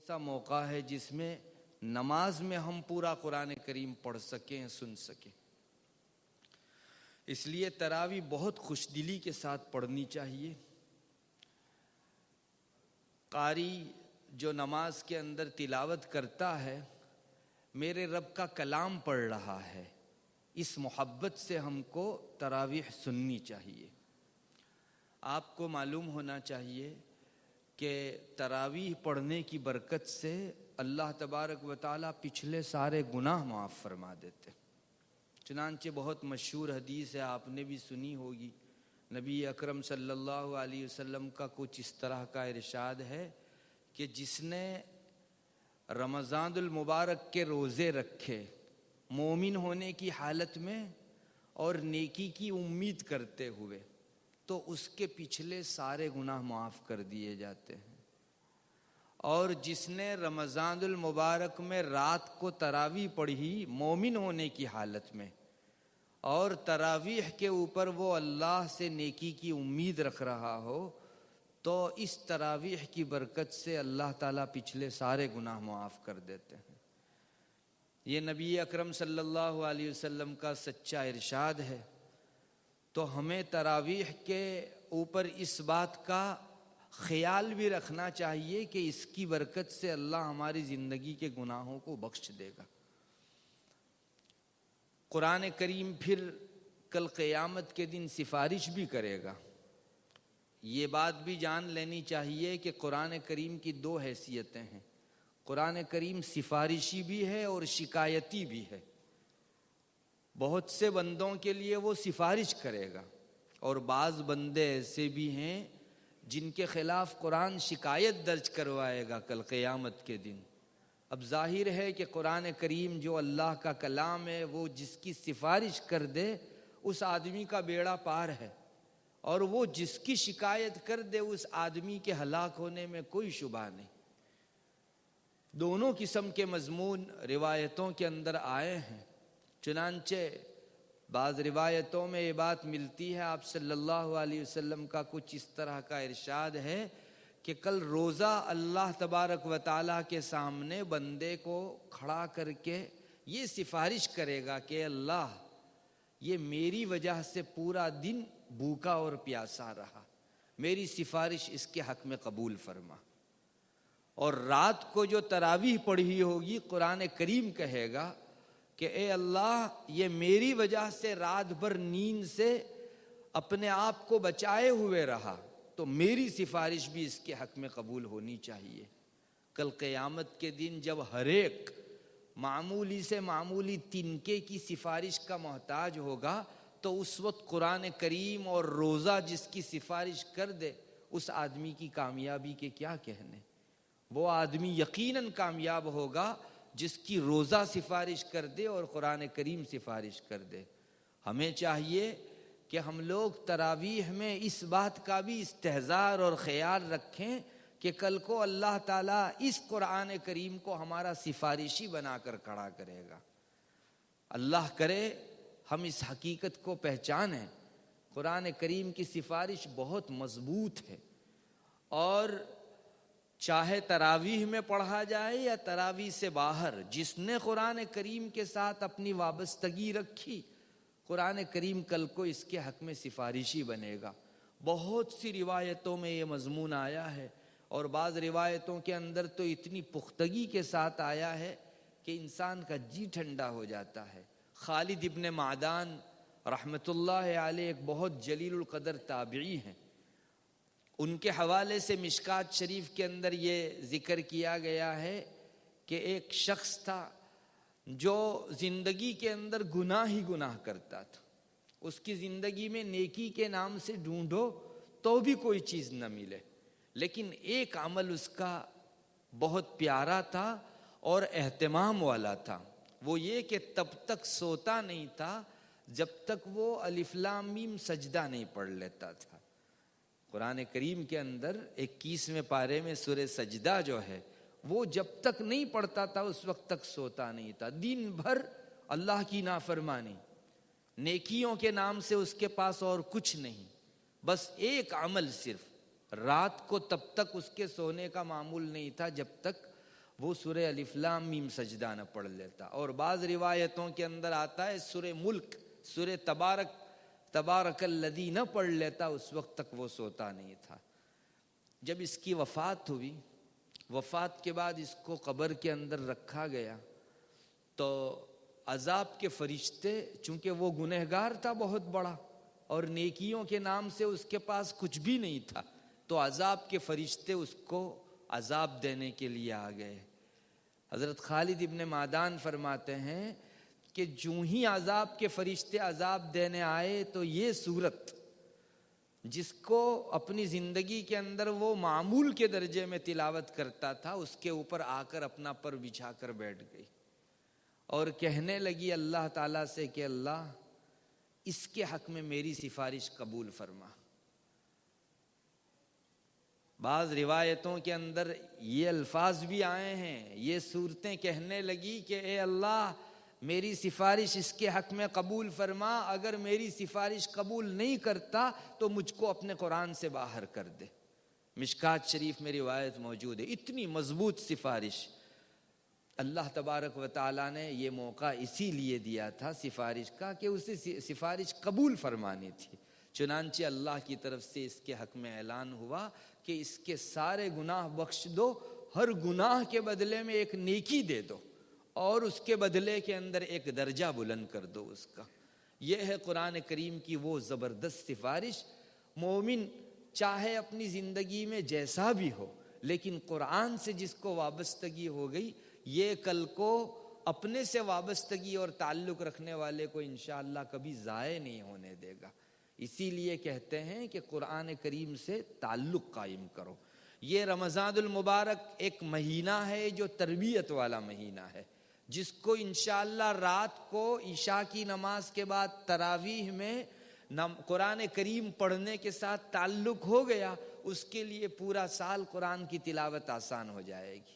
سا موقع ہے جس میں نماز میں ہم پورا قرآن کریم پڑھ سکیں، سن سکیں. اس لیے تراویح بہت خوش دلی کے ساتھ پڑھنی چاہیے. قاری جو نماز کے اندر تلاوت کرتا ہے، میرے رب کا کلام پڑھ رہا ہے، اس محبت سے ہم کو تراویح سننی چاہیے. آپ کو معلوم ہونا چاہیے کہ تراویح پڑھنے کی برکت سے اللہ تبارک و تعالیٰ پچھلے سارے گناہ معاف فرما دیتے. چنانچہ بہت مشہور حدیث ہے، آپ نے بھی سنی ہوگی. نبی اکرم صلی اللہ علیہ وسلم کا کچھ اس طرح کا ارشاد ہے کہ جس نے رمضان المبارک کے روزے رکھے مومن ہونے کی حالت میں اور نیکی کی امید کرتے ہوئے، تو اس کے پچھلے سارے گناہ معاف کر دیے جاتے ہیں. اور جس نے رمضان المبارک میں رات کو تراویح پڑھی مومن ہونے کی حالت میں، اور تراویح کے اوپر وہ اللہ سے نیکی کی امید رکھ رہا ہو، تو اس تراویح کی برکت سے اللہ تعالیٰ پچھلے سارے گناہ معاف کر دیتے ہیں. یہ نبی اکرم صلی اللہ علیہ وسلم کا سچا ارشاد ہے. تو ہمیں تراویح کے اوپر اس بات کا خیال بھی رکھنا چاہیے کہ اس کی برکت سے اللہ ہماری زندگی کے گناہوں کو بخش دے گا. قرآن کریم پھر کل قیامت کے دن سفارش بھی کرے گا. یہ بات بھی جان لینی چاہیے کہ قرآن کریم کی دو حیثیتیں ہیں. قرآن کریم سفارشی بھی ہے اور شکایتی بھی ہے. بہت سے بندوں کے لیے وہ سفارش کرے گا، اور بعض بندے ایسے بھی ہیں جن کے خلاف قرآن شکایت درج کروائے گا کل قیامت کے دن. اب ظاہر ہے کہ قرآن کریم جو اللہ کا کلام ہے، وہ جس کی سفارش کر دے اس آدمی کا بیڑا پار ہے، اور وہ جس کی شکایت کر دے اس آدمی کے ہلاک ہونے میں کوئی شبہ نہیں. دونوں قسم کے مضمون روایتوں کے اندر آئے ہیں. چنانچہ بعض روایتوں میں یہ بات ملتی ہے، آپ صلی اللہ علیہ وسلم کا کچھ اس طرح کا ارشاد ہے کہ کل روزہ اللہ تبارک و تعالیٰ کے سامنے بندے کو کھڑا کر کے یہ سفارش کرے گا کہ اللہ، یہ میری وجہ سے پورا دن بھوکا اور پیاسا رہا، میری سفارش اس کے حق میں قبول فرما. اور رات کو جو تراویح پڑھی ہوگی، قرآن کریم کہے گا کہ اے اللہ، یہ میری وجہ سے رات بھر نیند سے اپنے آپ کو بچائے ہوئے رہا، تو میری سفارش بھی اس کے حق میں قبول ہونی چاہیے. کل قیامت کے دن جب ہر ایک معمولی سے معمولی تنکے کی سفارش کا محتاج ہوگا، تو اس وقت قرآن کریم اور روزہ جس کی سفارش کر دے، اس آدمی کی کامیابی کے کیا کہنے. وہ آدمی یقیناً کامیاب ہوگا جس کی روزہ سفارش کر دے اور قرآن کریم سفارش کر دے. ہمیں چاہیے کہ ہم لوگ تراویح میں اس بات کا بھی استحضار اور خیال رکھیں کہ کل کو اللہ تعالیٰ اس قرآن کریم کو ہمارا سفارشی بنا کر کھڑا کرے گا. اللہ کرے ہم اس حقیقت کو پہچانیں. قرآن کریم کی سفارش بہت مضبوط ہے، اور چاہے تراویح میں پڑھا جائے یا تراویح سے باہر، جس نے قرآن کریم کے ساتھ اپنی وابستگی رکھی، قرآن کریم کل کو اس کے حق میں سفارشی بنے گا. بہت سی روایتوں میں یہ مضمون آیا ہے، اور بعض روایتوں کے اندر تو اتنی پختگی کے ساتھ آیا ہے کہ انسان کا جی ٹھنڈا ہو جاتا ہے. خالد ابن معدان رحمۃ اللہ علیہ ایک بہت جلیل القدر تابعی ہیں. ان کے حوالے سے مشکات شریف کے اندر یہ ذکر کیا گیا ہے کہ ایک شخص تھا جو زندگی کے اندر گناہ ہی گناہ کرتا تھا. اس کی زندگی میں نیکی کے نام سے ڈھونڈو تو بھی کوئی چیز نہ ملے، لیکن ایک عمل اس کا بہت پیارا تھا اور اہتمام والا تھا. وہ یہ کہ تب تک سوتا نہیں تھا جب تک وہ الف لام میم سجدہ نہیں پڑھ لیتا تھا. قرآن کریم کے اندر 21ویں پارے میں سورہ سجدہ جو ہے، وہ جب تک نہیں پڑھتا تھا اس وقت تک سوتا نہیں تھا. دن بھر اللہ کی نافرمانی، نیکیوں کے نام سے اس کے پاس اور کچھ نہیں، بس ایک عمل صرف. رات کو تب تک اس کے سونے کا معمول نہیں تھا جب تک وہ سورہ الف لام میم سجدہ نہ پڑھ لیتا. اور بعض روایتوں کے اندر آتا ہے سورہ ملک، سورہ تبارک الذی نہ پڑھ لیتا، اس وقت تک وہ سوتا نہیں تھا. جب اس کی وفات ہوئی، وفات کے بعد اس کو قبر کے اندر رکھا گیا تو عذاب کے فرشتے، چونکہ وہ گنہگار تھا بہت بڑا اور نیکیوں کے نام سے اس کے پاس کچھ بھی نہیں تھا، تو عذاب کے فرشتے اس کو عذاب دینے کے لیے آ گئے. حضرت خالد ابن معدان فرماتے ہیں کہ جو ہی عذاب کے فرشتے عذاب دینے آئے تو یہ صورت جس کو اپنی زندگی کے اندر وہ معمول کے درجے میں تلاوت کرتا تھا، اس کے اوپر آ کر اپنا پر بچھا کر بیٹھ گئی اور کہنے لگی اللہ تعالیٰ سے کہ اللہ اس کے حق میں میری سفارش قبول فرما. بعض روایتوں کے اندر یہ الفاظ بھی آئے ہیں، یہ صورتیں کہنے لگی کہ اے اللہ میری سفارش اس کے حق میں قبول فرما، اگر میری سفارش قبول نہیں کرتا تو مجھ کو اپنے قرآن سے باہر کر دے. مشکات شریف میں روایت موجود ہے. اتنی مضبوط سفارش اللہ تبارک و تعالیٰ نے یہ موقع اسی لیے دیا تھا سفارش کا کہ اسے سفارش قبول فرمانی تھی. چنانچہ اللہ کی طرف سے اس کے حق میں اعلان ہوا کہ اس کے سارے گناہ بخش دو، ہر گناہ کے بدلے میں ایک نیکی دے دو اور اس کے بدلے کے اندر ایک درجہ بلند کر دو اس کا. یہ ہے قرآن کریم کی وہ زبردست سفارش. مومن چاہے اپنی زندگی میں جیسا بھی ہو، لیکن قرآن سے جس کو وابستگی ہو گئی، یہ کل کو اپنے سے وابستگی اور تعلق رکھنے والے کو انشاءاللہ کبھی ضائع نہیں ہونے دے گا. اسی لیے کہتے ہیں کہ قرآن کریم سے تعلق قائم کرو. یہ رمضان المبارک ایک مہینہ ہے جو تربیت والا مہینہ ہے، جس کو انشاءاللہ رات کو عشاء کی نماز کے بعد تراویح میں قرآن کریم پڑھنے کے ساتھ تعلق ہو گیا، اس کے لیے پورا سال قرآن کی تلاوت آسان ہو جائے گی.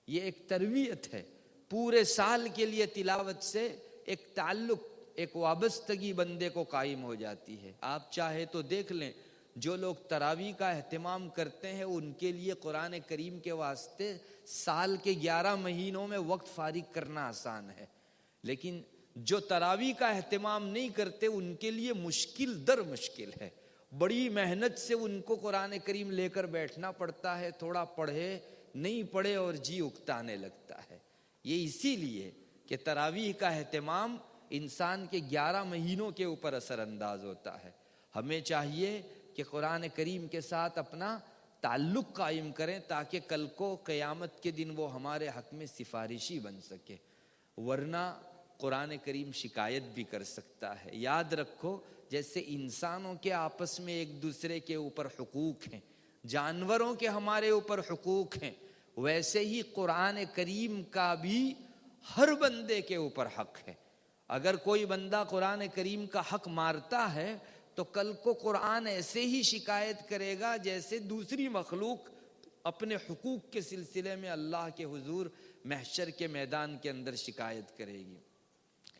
یہ ایک تربیت ہے، پورے سال کے لیے تلاوت سے ایک تعلق، ایک وابستگی بندے کو قائم ہو جاتی ہے. آپ چاہے تو دیکھ لیں، جو لوگ تراویح کا اہتمام کرتے ہیں ان کے لیے قرآن کریم کے واسطے سال کے 11 مہینوں میں وقت فارغ کرنا آسان ہے، لیکن جو تراویح کا اہتمام نہیں کرتے ان کے لیے مشکل در مشکل ہے. بڑی محنت سے ان کو قرآن کریم لے کر بیٹھنا پڑتا ہے، تھوڑا پڑھے نہیں پڑھے اور جی اکتانے لگتا ہے. یہ اسی لیے کہ تراویح کا اہتمام انسان کے 11 مہینوں کے اوپر اثر انداز ہوتا ہے. ہمیں چاہیے کہ قرآن کریم کے ساتھ اپنا تعلق قائم کریں تاکہ کل کو قیامت کے دن وہ ہمارے حق میں سفارشی بن سکے، ورنہ قرآن کریم شکایت بھی کر سکتا ہے. یاد رکھو، جیسے انسانوں کے آپس میں ایک دوسرے کے اوپر حقوق ہیں، جانوروں کے ہمارے اوپر حقوق ہیں، ویسے ہی قرآن کریم کا بھی ہر بندے کے اوپر حق ہے. اگر کوئی بندہ قرآن کریم کا حق مارتا ہے تو کل کو قرآن ایسے ہی شکایت کرے گا جیسے دوسری مخلوق اپنے حقوق کے سلسلے میں اللہ کے حضور محشر کے میدان کے اندر شکایت کرے گی.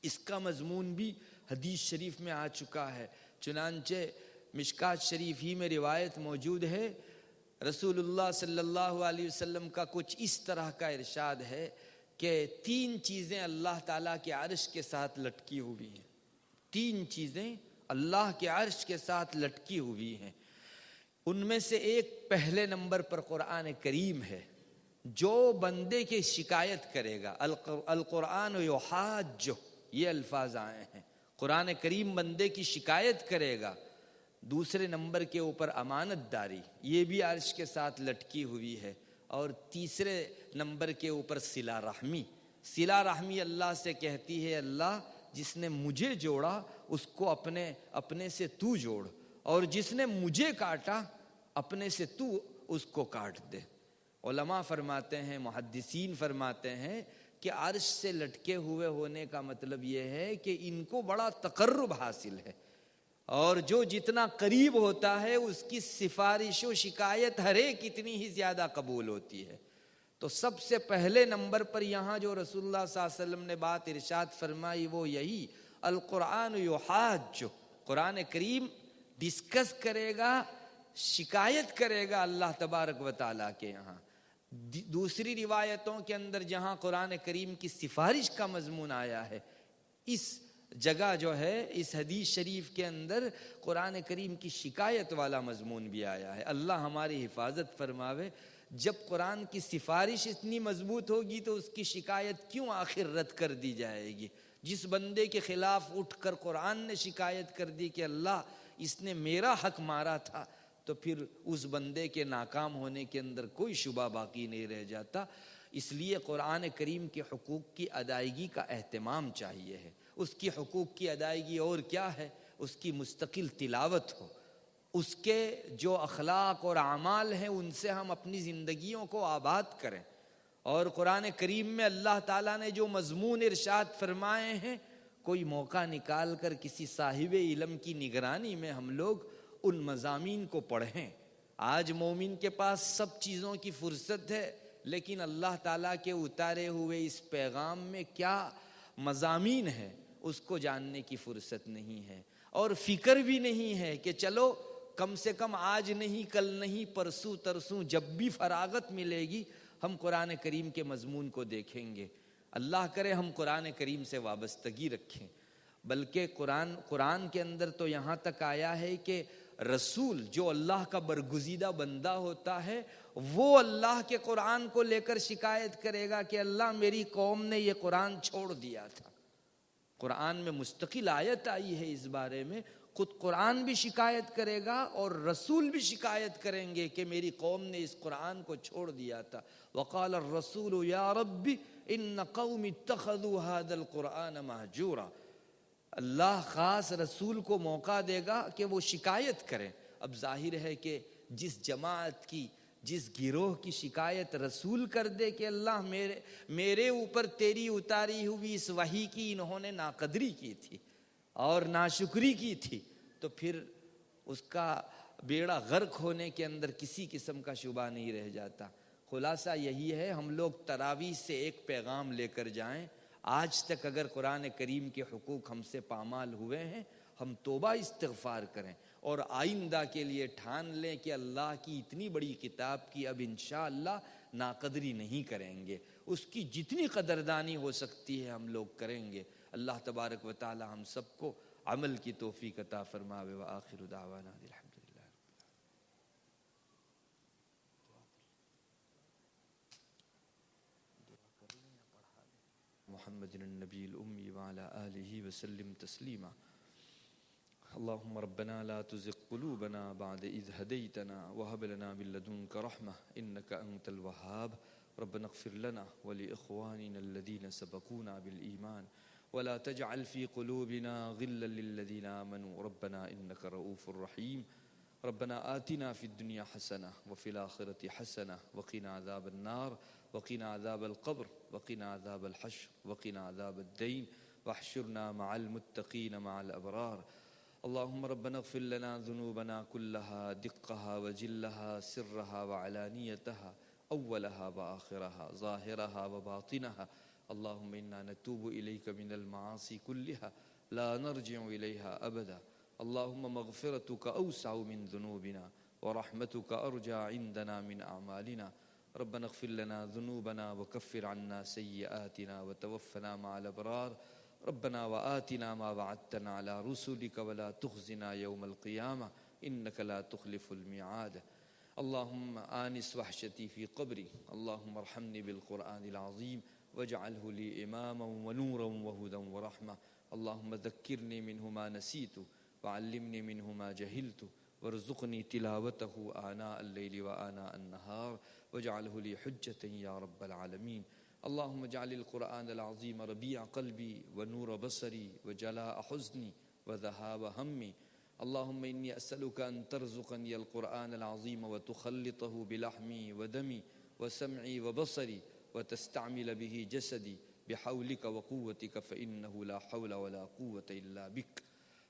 اس کا مضمون بھی حدیث شریف میں آ چکا ہے. چنانچہ مشکات شریف ہی میں روایت موجود ہے، رسول اللہ صلی اللہ علیہ وسلم کا کچھ اس طرح کا ارشاد ہے کہ 3 چیزیں اللہ تعالیٰ کے عرش کے ساتھ لٹکی ہوئی ہیں. 3 چیزیں اللہ کے عرش کے ساتھ لٹکی ہوئی ہیں. ان میں سے ایک پہلے نمبر پر قرآن کریم ہے. جو بندے کی شکایت کرے گا، القرآن یحاج، یہ الفاظ آئے ہیں، قرآن کریم بندے کی شکایت کرے گا. دوسرے نمبر کے اوپر امانت داری، یہ بھی عرش کے ساتھ لٹکی ہوئی ہے. اور تیسرے نمبر کے اوپر صلہ رحمی. صلہ رحمی اللہ سے کہتی ہے اللہ جس نے مجھے جوڑا اس کو اپنے سے تو جوڑ، اور جس نے مجھے کاٹا اپنے سے تو اس کو کاٹ دے. علماء فرماتے ہیں، محدثین فرماتے ہیں کہ عرش سے لٹکے ہوئے ہونے کا مطلب یہ ہے کہ ان کو بڑا تقرب حاصل ہے، اور جو جتنا قریب ہوتا ہے اس کی سفارش و شکایت ہر ایک اتنی ہی زیادہ قبول ہوتی ہے. تو سب سے پہلے نمبر پر یہاں جو رسول اللہ صلی اللہ علیہ وسلم نے بات ارشاد فرمائی وہ یہی، القرآن یحاج، قرآن کریم ڈسکس کرے گا، شکایت کرے گا اللہ تبارک و تعالیٰ کے یہاں. دوسری روایتوں کے اندر جہاں قرآن کریم کی سفارش کا مضمون آیا ہے، اس جگہ جو ہے اس حدیث شریف کے اندر قرآن کریم کی شکایت والا مضمون بھی آیا ہے۔ اللہ ہماری حفاظت فرماوے، جب قرآن کی سفارش اتنی مضبوط ہوگی تو اس کی شکایت کیوں آخر رد کر دی جائے گی؟ جس بندے کے خلاف اٹھ کر قرآن نے شکایت کر دی کہ اللہ اس نے میرا حق مارا تھا، تو پھر اس بندے کے ناکام ہونے کے اندر کوئی شبہ باقی نہیں رہ جاتا۔ اس لیے قرآن کریم کے حقوق کی ادائیگی کا اہتمام چاہیے ہے۔ اس کی حقوق کی ادائیگی اور کیا ہے؟ اس کی مستقل تلاوت ہو، اس کے جو اخلاق اور اعمال ہیں ان سے ہم اپنی زندگیوں کو آباد کریں۔ اور قرآن کریم میں اللہ تعالیٰ نے جو مضمون ارشاد فرمائے ہیں، کوئی موقع نکال کر کسی صاحب علم کی نگرانی میں ہم لوگ ان مضامین کو پڑھیں۔ آج مومن کے پاس سب چیزوں کی فرصت ہے، لیکن اللہ تعالیٰ کے اتارے ہوئے اس پیغام میں کیا مضامین ہے اس کو جاننے کی فرصت نہیں ہے، اور فکر بھی نہیں ہے کہ چلو کم سے کم آج نہیں، کل نہیں، پرسوں ترسوں جب بھی فراغت ملے گی ہم قرآن کریم کے مضمون کو دیکھیں گے۔ اللہ کرے ہم قرآن کریم سے وابستگی رکھیں، بلکہ قرآن کے اندر تو یہاں تک آیا ہے کہ رسول جو اللہ کا برگزیدہ بندہ ہوتا ہے وہ اللہ کے قرآن کو لے کر شکایت کرے گا کہ اللہ میری قوم نے یہ قرآن چھوڑ دیا تھا۔ قرآن میں مستقل آیت آئی ہے اس بارے میں، خود قرآن بھی شکایت کرے گا اور رسول بھی شکایت کریں گے کہ میری قوم نے اس قرآن کو چھوڑ دیا تھا۔ وقال الرسول یا رب ان قوم اتخذوا هذا القرآن مہجورا۔ اللہ خاص رسول کو موقع دے گا کہ وہ شکایت کریں۔ اب ظاہر ہے کہ جس جماعت کی، جس گروہ کی شکایت رسول کر دے کہ اللہ میرے اوپر تیری اتاری ہوئی اس وحی کی انہوں نے ناقدری کی تھی اور ناشکری کی تھی، تو پھر اس کا بیڑا غرق ہونے کے اندر کسی قسم کا شبہ نہیں رہ جاتا۔ خلاصہ یہی ہے، ہم لوگ تراویح سے ایک پیغام لے کر جائیں۔ آج تک اگر قرآن کریم کے حقوق ہم سے پامال ہوئے ہیں، ہم توبہ استغفار کریں اور آئندہ کے لیے ٹھان لیں کہ اللہ کی اتنی بڑی کتاب کی اب انشاءاللہ ناقدری نہیں کریں گے، اس کی جتنی قدردانی ہو سکتی ہے ہم لوگ کریں گے۔ اللہ تبارک و تعالی ہم سب کو عمل کی توفیق عطا فرماوے۔ وآخر دعوانا الحمدللہ۔ محمد النبی الأمی وعلى آلہ وسلم تسلیما۔ اللهم ربنا لا تزغ قلوبنا بعد إذ هديتنا وهب لنا من لدنك رحمة إنك أنت الوهاب۔ ربنا اغفر لنا ولإخواننا الذين سبقونا بالإيمان ولا تجعل في قلوبنا غلا للذين آمنوا ربنا إنك رؤوف رحيم۔ ربنا آتنا في الدنيا حسنة وفي الآخرة حسنة وقنا عذاب النار وقنا عذاب القبر وقنا عذاب الحشر وقنا عذاب الدين واحشرنا مع المتقين مع الأبرار۔ اللهم ربنا اغفر لنا ذنوبنا كلها دقها وجلها سرها وعلانيتها أولها وآخرها ظاهرها وباطنها۔ اللهم إنا نتوب إليك من المعاصي كلها لا نرجع إليها أبدا۔ اللهم مغفرتك أوسع من ذنوبنا ورحمتك أرجى عندنا من أعمالنا۔ ربنا اغفر لنا ذنوبنا وكفر عنا سيئاتنا وتوفنا مع الأبرار۔ ربنا وآتنا ما وعدتنا على رسلك ولا تخزنا يوم القيامة إنك لا تخلف الميعاد۔ اللهم آنس وحشتي في قبري، اللهم ارحمني بالقرآن العظيم واجعله لي إماما ونورا وهدى ورحمة۔ اللهم ذكرني منه ما نسيت وعلمني منه ما جهلت وارزقني تلاوته آناء الليل وآناء النهار واجعله لي حجة يا رب العالمين۔ اللهم اجعل القرآن العظيم ربيع قلبي ونور بصري وجلاء حزني وذهاب همي۔ اللهم إني أسألك أن ترزقني القرآن العظيم وتخلطه بلحمي ودمي وسمعي وبصري وتستعمل به جسدي بحولك وقوتك فإنه لا حول ولا قوة إلا بك۔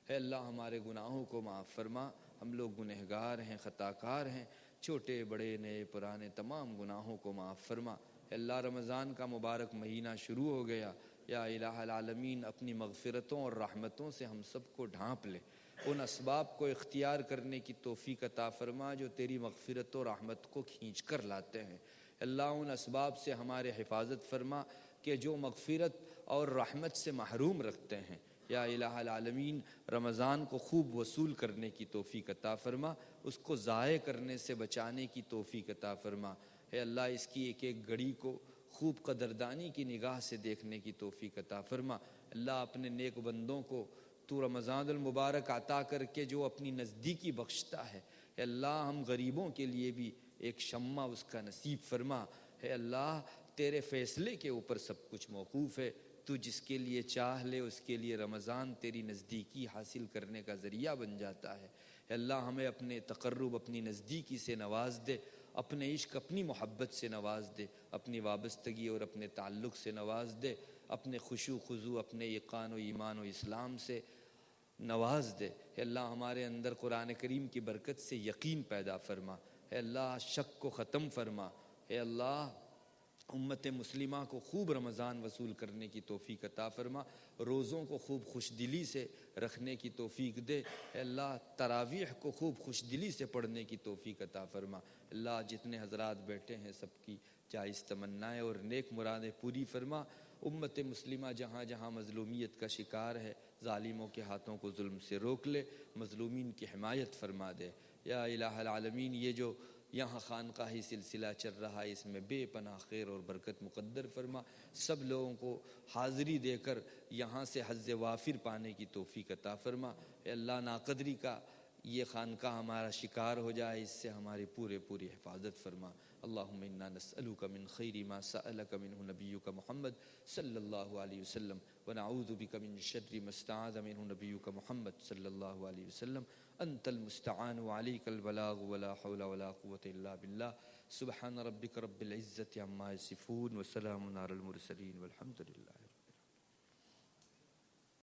اے اللہ ہمارے گناہوں کو معاف فرما، ہم لوگ گنہگار ہیں، خطا کار ہیں، چھوٹے بڑے نئے پرانے تمام گناہوں کو معاف فرما۔ اے اللہ رمضان کا مبارک مہینہ شروع ہو گیا، یا الہ العالمین اپنی مغفرتوں اور رحمتوں سے ہم سب کو ڈھانپ لے، ان اسباب کو اختیار کرنے کی توفیق عطا فرما جو تیری مغفرت و رحمت کو کھینچ کر لاتے ہیں۔ اللہ ان اسباب سے ہمارے حفاظت فرما کہ جو مغفرت اور رحمت سے محروم رکھتے ہیں۔ یا الہ العالمین، رمضان کو خوب وصول کرنے کی توفیق عطا فرما، اس کو ضائع کرنے سے بچانے کی توفیق عطا فرما۔ اے اللہ، اس کی ایک ایک گھڑی کو خوب قدردانی کی نگاہ سے دیکھنے کی توفیق عطا فرما۔ اللہ، اپنے نیک بندوں کو تو رمضان المبارک عطا کر کے جو اپنی نزدیکی بخشتا ہے، اے اللہ ہم غریبوں کے لیے بھی ایک شمع اس کا نصیب فرما۔ اے اللہ، تیرے فیصلے کے اوپر سب کچھ موقوف ہے، تو جس کے لیے چاہ لے اس کے لیے رمضان تیری نزدیکی حاصل کرنے کا ذریعہ بن جاتا ہے۔ اے اللہ، ہمیں اپنے تقرب، اپنی نزدیکی سے نواز دے، اپنے عشق، اپنی محبت سے نواز دے، اپنی وابستگی اور اپنے تعلق سے نواز دے، اپنے خشوع خضوع، اپنے یقین و ایمان و اسلام سے نواز دے۔ اے اللہ، ہمارے اندر قرآن کریم کی برکت سے یقین پیدا فرما۔ اے اللہ، شک کو ختم فرما۔ اے اللہ، امت مسلمہ کو خوب رمضان وصول کرنے کی توفیق عطا فرما، روزوں کو خوب خوش دلی سے رکھنے کی توفیق دے۔ اے اللہ، تراویح کو خوب خوش دلی سے پڑھنے کی توفیق عطا فرما۔ اللہ، جتنے حضرات بیٹھے ہیں سب کی جائز تمنائیں اور نیک مرادیں پوری فرما۔ امت مسلمہ جہاں جہاں مظلومیت کا شکار ہے، ظالموں کے ہاتھوں کو ظلم سے روک لے، مظلومین کی حمایت فرما دے۔ یا الہ العالمین، یہ جو یہاں خانقاہی سلسلہ چل رہا ہے، اس میں بے پناہ خیر اور برکت مقدر فرما۔ سب لوگوں کو حاضری دے کر یہاں سے حظ وافر پانے کی توفیق عطا فرما۔ اے اللہ، ناقدری کا یہ خانقاہ ہمارا شکار ہو جائے، اس سے ہماری پوری حفاظت فرما۔ اللہم انا نسألک من خیر ما سألک منہ نبیک محمد صلی اللہ علیہ وسلم، ونعوذ بک من شر ما استعاذ منہ نبیک محمد صلی اللہ علیہ وسلم۔ انت المستعان وعلیک البلاغ ولا حول ولا قوة الا باللہ۔ سبحان ربک رب العزة عما یصفون وسلام علی المرسلین والحمد للہ۔